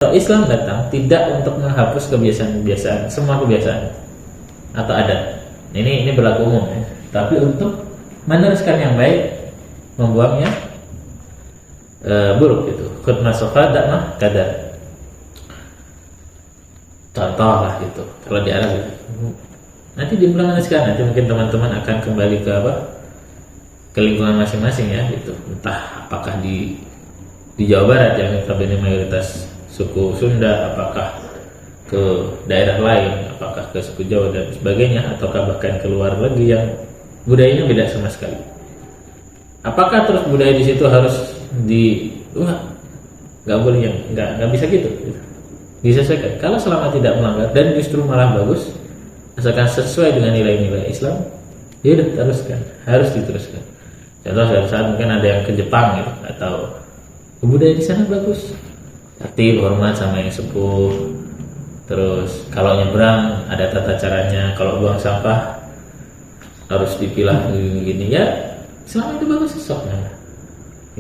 Kalau Islam datang tidak untuk menghapus kebiasaan-kebiasaan, semua kebiasaan atau adat. Ini berlaku umum ya. Tapi untuk meneruskan yang baik, membuang yang buruk itu. Khutbah sofa dakmah kadar. Contoh lah gitu. Kalau di Arab gitu. Nanti diimplementasikan, nanti mungkin teman-teman akan kembali ke ke lingkungan masing-masing ya gitu. Entah apakah di Jawa Barat yang notabene mayoritas suku Sunda, apakah ke daerah lain, apakah ke suku Jawa dan sebagainya, ataukah bahkan keluar lagi yang budayanya beda sama sekali. Apakah terus budaya di situ harus nggak boleh, yang nggak bisa gitu. Disesuaikan. Kalau selama tidak melanggar dan justru malah bagus, asalkan sesuai dengan nilai-nilai Islam, ya udah teruskan, harus diteruskan. Contoh saat mungkin ada yang ke Jepang gitu, atau budaya di sana bagus, tertib, hormat sama yang sepuh. Terus kalau nyebrang ada tata caranya, kalau buang sampah harus dipilah gini ya. Selama itu bagus sesoknya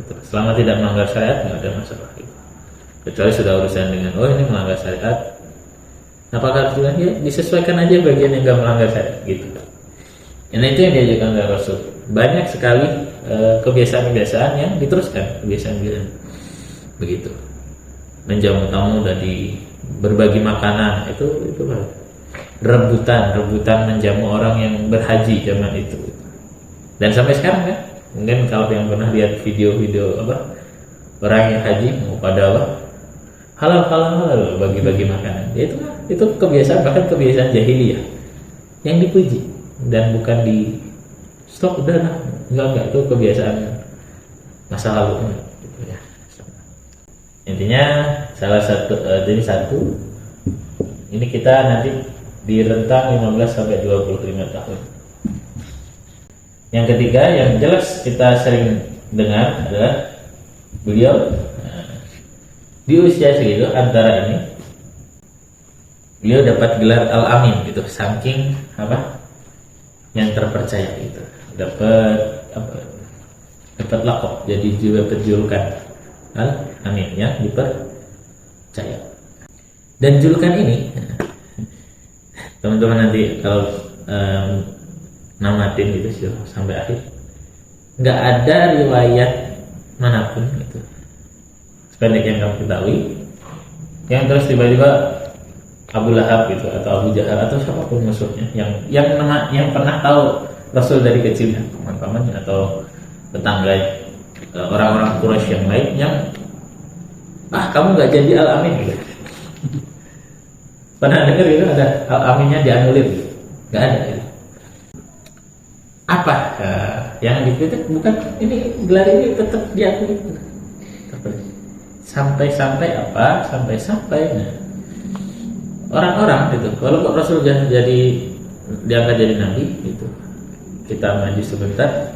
gitu. Selama tidak melanggar syariat nggak ada masalah gitu. Kecuali sudah urusan dengan ini melanggar syariat, apakah harus ya disesuaikan aja bagian yang nggak melanggar syariat gitu. Ini itu yang diajarkan oleh Rasul. Banyak sekali kebiasaan-kebiasaan yang diteruskan, kebiasaan-kebiasaan begitu. Menjamu tamu dari berbagi makanan itu rebutan menjamu orang yang berhaji zaman itu. Dan sampai sekarang kan, mungkin kalau yang pernah lihat video-video orang yang haji mau pada halal bagi-bagi makanan. Itu kebiasaan, bahkan kebiasaan jahiliyah yang dipuji dan bukan di stop udah lah. Enggak itu kebiasaan masa lalu gitu ya. Intinya salah satu jadi ini kita nanti di rentang 15 sampai 25 tahun. Yang ketiga yang jelas kita sering dengar adalah beliau di usia segitu antara ini beliau dapat gelar Al-Amin gitu, saking yang terpercaya gitu, dapat lakop, jadi juga julukan Al-Amin yang dipercaya. Dan julukan ini teman-teman nanti kalau namatin gitu sih sampai akhir, nggak ada riwayat manapun gitu sependek yang kamu ketahui yang terus tiba-tiba Abu Lahab gitu atau Abu Jahal atau siapapun musuhnya yang pernah tahu Rasul dari kecilnya, paman-pamannya atau tetangga orang-orang Quraisy yang lain yang kamu nggak jadi Al-Amin gitu. Pernah dengar gitu ada Al-Aminnya dianulir gitu? Nggak ada gitu. Apa yang dikritik bukan ini, gelar ini tetap diakui sampai orang-orang gitu. Kalau Rasul jadi diangkat jadi nabi gitu, kita maju sebentar,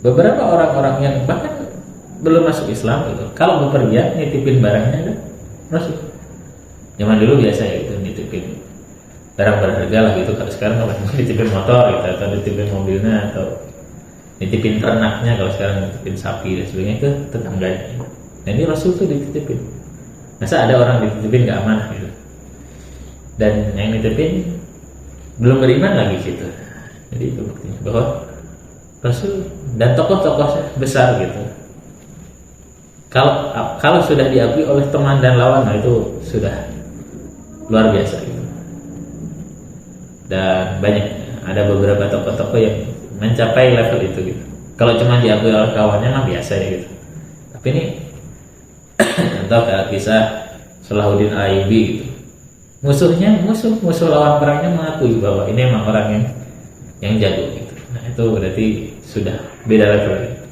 beberapa orang-orang yang bahkan belum masuk Islam gitu, kalau bepergian nitipin barangnya kan Rasul. Zaman dulu biasa ya gitu, nitipin barang berharga lah gitu. Kalau sekarang nitipin motor gitu, atau nitipin mobilnya, atau nitipin ternaknya, kalau sekarang nitipin sapi dan sebagainya ke tetangganya. Nah ini Rasul tuh dititipin. Masa ada orang dititipin gak amanah gitu, dan yang nitipin belum beriman lagi gitu. Jadi itu buktinya bahwa Rasul dan tokoh-tokoh besar gitu, kalau sudah diakui oleh teman dan lawan, itu sudah luar biasa gitu. Dan ada beberapa tokoh-tokoh yang mencapai level itu gitu. Kalau cuma diakui oleh kawannya mah biasa ya gitu. Tapi ini contoh kayak kisah Salahuddin Ayyubi gitu. Musuh lawan perangnya mengakui bahwa ini emang orang yang jago gitu. Nah itu berarti sudah beda level gitu.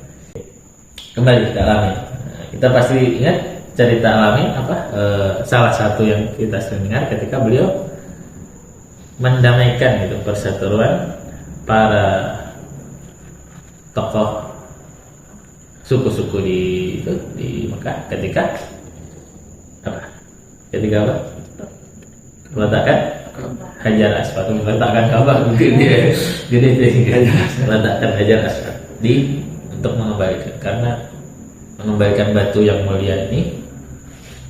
Kembali kita alami. Kita pasti ingat cerita Al-Amin salah satu yang kita sering dengar ketika beliau mendamaikan gitu persatuan para tokoh suku-suku di Mekah ketika meletakkan Hajar Aswad, meletakkan Ka'bah mungkin dia meletakkan Hajar Aswad untuk mengembalikan, karena mengembalikan batu yang mulia ini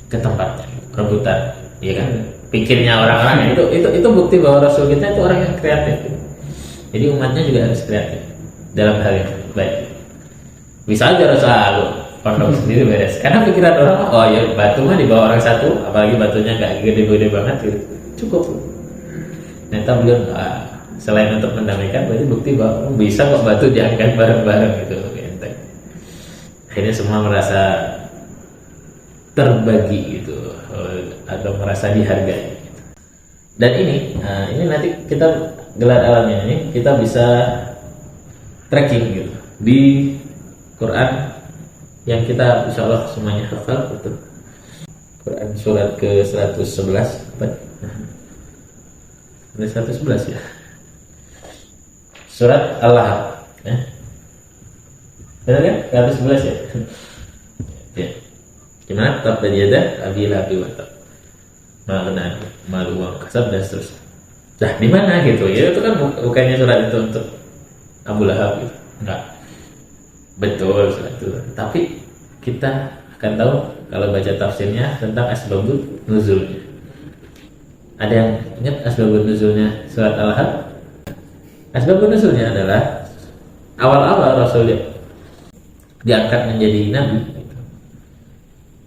ke tempatnya. rebutan, ya kan? Pikirnya orang-orang itu bukti bahwa Rasul kita itu orang yang kreatif. Jadi umatnya juga harus kreatif dalam hal yang baik. Bisa aja Rasul pondok sendiri beres, karena pikiran orang, oh ya batu mah dibawa orang satu, apalagi batunya nggak gede-gede banget gitu, cukup. Ternyata beliau selain untuk mendamaikan, berarti bukti bahwa bisa kok batu diangkat bareng-bareng gitu. Akhirnya semua merasa terbagi gitu, atau merasa dihargai. Dan ini nanti kita gelar alamnya ini kita bisa tracking gitu di Quran yang kita insya Allah semuanya hafal gitu. Quran surat ke 111 apa? Ini 111 ya. Surat Al-Lahab ya. Benar kan? 111 ya. Ya. Gimana? Tabbat yada abi lahabin wa tab. Makna malu wa kasab dan seterusnya. Nah, di mana gitu? Ya itu kan bukannya surat itu untuk Abu Lahab gitu. Enggak. Betul surat itu. Tapi kita akan tahu kalau baca tafsirnya tentang asbabun nuzulnya. Ada yang ingat asbabun nuzulnya surat Al-Lahab? Asbabun nuzulnya adalah awal-awal Rasul diangkat menjadi nabi.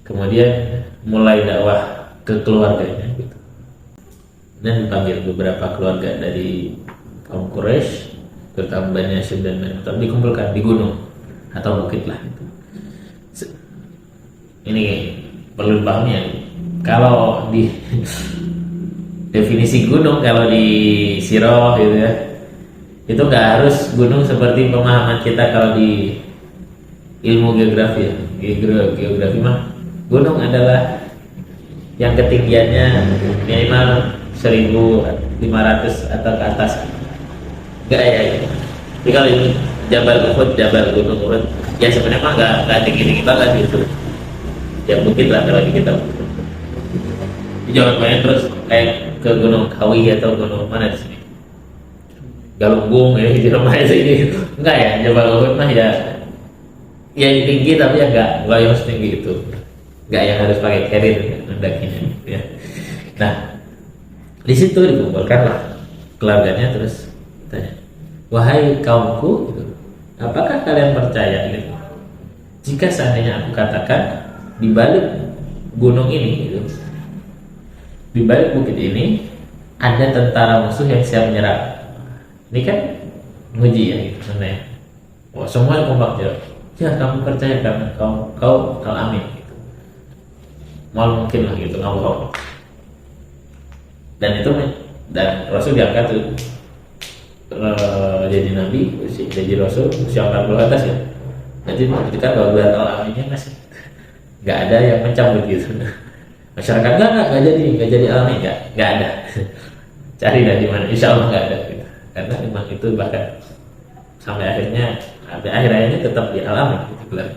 Kemudian mulai dakwah ke keluarganya gitu. Dan dipanggil beberapa keluarga dari kaum Quraisy, terutama Bani Hashim dan Bani Muttalib, dikumpulkan di gunung atau bukit lah gitu. Ini perlu dipahami ya. Kalau di definisi gunung, kalau di Sirah gitu ya, itu nggak harus gunung seperti pemahaman kita kalau di ilmu geografi ya. Geografi mah gunung adalah yang ketinggiannya minimal 1.500 atau ke atas. Enggak ya. Jadi kalau ini Jabal Uhud, Jabal Gunung Uhud, ya sebenarnya mah nggak tinggi-tinggi banget gitu. Ya bukit lah kalau kita. Jangan main terus kayak ke Gunung Kawi atau gunung mana di sini. Galunggung ya di rumah sini gitu. Enggak ya, Jabal Uhud mah ya tinggi tapi ya enggak yang setinggi itu. Enggak yang harus pakai carrier mendakinya ya. Nah, di situ dikumpulkanlah keluarganya terus tanya, "Wahai kaumku, gitu, apakah kalian percaya gitu? Jika seandainya aku katakan di balik gunung ini gitu, di balik bukit ini ada tentara musuh yang siap menyerang." Ini kan nguji ya gitu sebenarnya. Wah, semua kompak jawab. Ya, kamu percaya kan? Kau al-amin gitu. Mal mungkin lah gitu, ngomong. Dan Rasul diangkat tuh jadi nabi, jadi Rasul usia 40 atas ya. Jadi menunjukkan bahwa gelar al-aminnya masih nggak ada yang mencabut gitu. Masyarakat nggak jadi alamin, nggak ada. Cari dari mana? Insya Allah nggak ada gitu. Karena memang itu bahkan sampai akhirnya akhirnya tetap di alamin gitu gelar.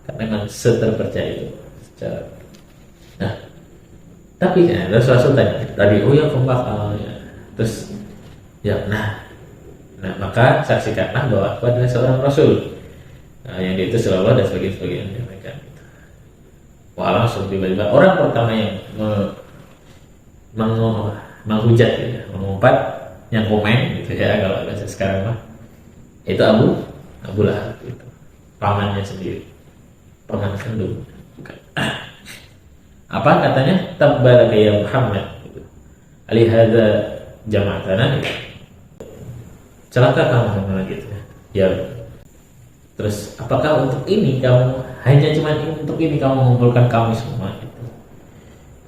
Karena memang seterpercaya itu secara. Nah, tapi ya, Rasul tanya tadi, oh ya kompak, ya. Terus ya, nah maka saksikanlah bahwa aku adalah seorang Rasul yang diutus oleh Allah dan sebagainya mereka. Gitu. Wah, langsung tiba-tiba orang pertama yang menghujat, ya, mengumpat, yang komen gitu ya kalau bahasa sekarang mah itu Abu Lahab itu pamannya sendiri, paman kandung. Apa katanya? Tabbalaka ya Muhammad gitu. Alihada jama'atana gitu. Celaka kamu Muhammad gitu ya. Terus apakah untuk ini kamu hanya cuma untuk ini kamu mengumpulkan kami semua gitu.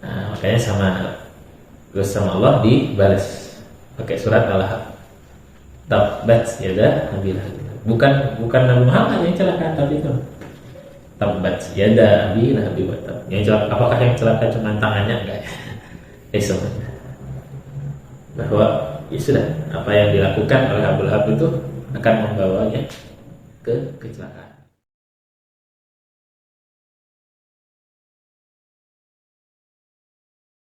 Nah, makanya sama Allah dibalas pakai surat Al-Lahab. Tabbat yada abi lahab. Bukan Nabi Muhammad yang celaka, tapi itu tabbat yada abi lahab wa tab. Yang celaka, apakah yang celaka cuma tangannya? Enggak ya. Semuanya. Bahwa ya sudah, apa yang dilakukan oleh Abu Lahab itu akan membawanya ke kecelakaan.